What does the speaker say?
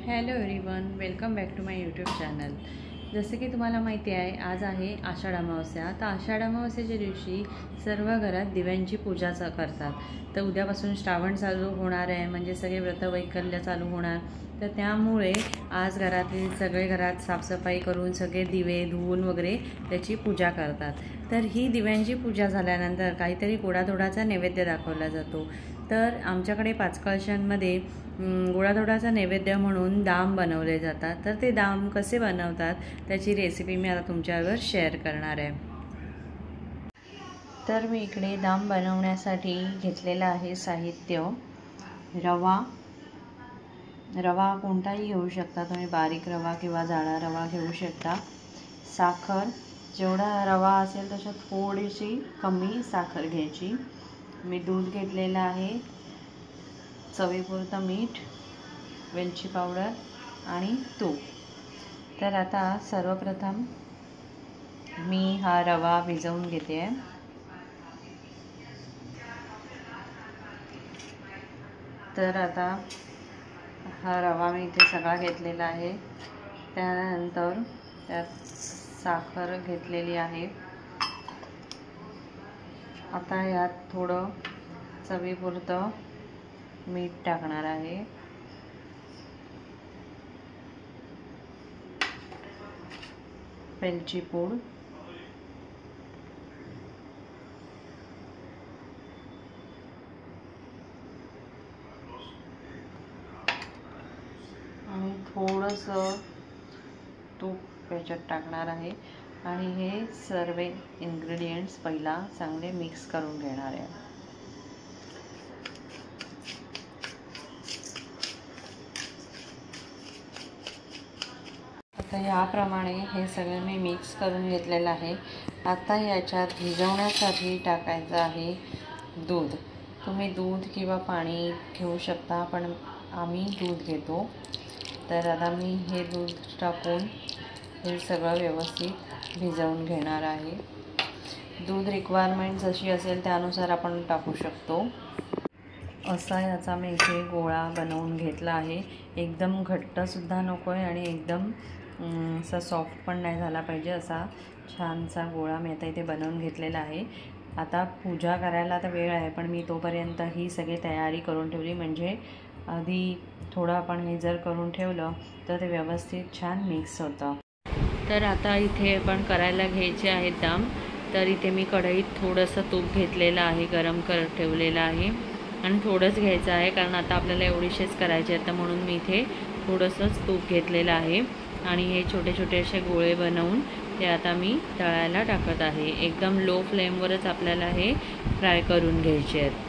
Hello everyone, welcome back to my YouTube channel. जसे की तुम्हाला माहिती आहे, आज आहे आषाढ अमावस्या। तर आषाढ अमावस्येच्या दिवशी सर्व घरात दिव्यांची पूजा करतात। तर उद्यापासून श्रावण चालू होणार आहे, म्हणजे सगळे व्रत वैकल्य चालू होणार। तर त्यामुळे आज घरातील सगळे घरात साफसफाई करून सगळे दिवे धुवून वगैरे त्याची पूजा करतात। तर ही दिव्यांची पूजा झाल्यानंतर काहीतरी गोडाधोडाचा नैवेद्य दाखवला जातो। तर आमच्याकडे 5 कळशांमध्ये गोडाधोडाचा नैवेद्य म्हणून दाम बनवले जातात। तर ते दाम कसे बनवतात त्याची रेसिपी मी आता तुमच्यावर शेअर करणार आहे। तर मी इकडे दाम बनवण्यासाठी घेतलेलं आहे साहित्य। रवा कोणताही घेऊ शकता तुम्ही, बारीक रवा किंवा जाडा रवा घेऊ शकता। साखर, जेवढा रवा असेल तशा थोडीशी कमी साखर घ्यायची। मी दूध घेतलेलं आहे, चवीपुरतं मीठ, वेलची पावडर आणि तूप। तर आता सर्वप्रथम मी हा रवा भिजवून घेते आहे। तर आता हा रवा मी इथे सगळा घेतलेला आहे। त्यानंतर त्यात साखर घेतलेली आहे। आता यात थोडं चवीपुरतं मीठ टाकणार आहे। वेलची पूड, आणि थोडंसं तूप याच्यात टाकणार आहे आणि हे सर्व इन्ग्रेडियंट्स पहिला चांगले मिक्स करून घेणार आहे। आता याप्रमाणे हे सगळं मी मिक्स करून घेतलेलं आहे। आता याच्यात भिजवण्यासाठी टाकायचं आहे दूध। तुम्ही दूध किंवा पाणी घेऊ शकता, पण आम्ही दूध घेतो। तर आता मी हे दूध टाकून हे सगळं व्यवस्थित भिजवून घेणार आहे। दूध रिक्वायरमेंट जशी असेल त्यानुसार आपण टाकू शकतो। असा याचा मी इथे गोळा बनवून घेतला आहे। एकदम घट्टसुद्धा नको आहे आणि एकदम असा सॉफ्ट पण नाही झाला पाहिजे, असा छानसा गोळा मी आता इथे बनवून घेतलेला आहे। आता पूजा करायला तर वेळ आहे, पण मी तोपर्यंत ही सगळी तयारी करून ठेवली, म्हणजे आधी थोडं आपण हे जर करून ठेवलं तर ते व्यवस्थित छान मिक्स होतं। तर आता इथे आपण करायला घ्यायचे आहेत दाम। तर इथे मी कढईत थोडंसं तूप घेतलेलं आहे, गरम करत ठेवलेलं आहे आणि थोडंच घ्यायचं आहे, कारण आता आपल्याला एवढीशेच करायचे आहेत, तर म्हणून मी इथे थोडंसंच तूप घेतलेलं आहे। आणि हे छोटे छोटे असे गोळे बनवून ते आता मी तळायला टाकत आहे। एकदम लो फ्लेमवरच आपल्याला हे फ्राय करून घ्यायचे आहेत।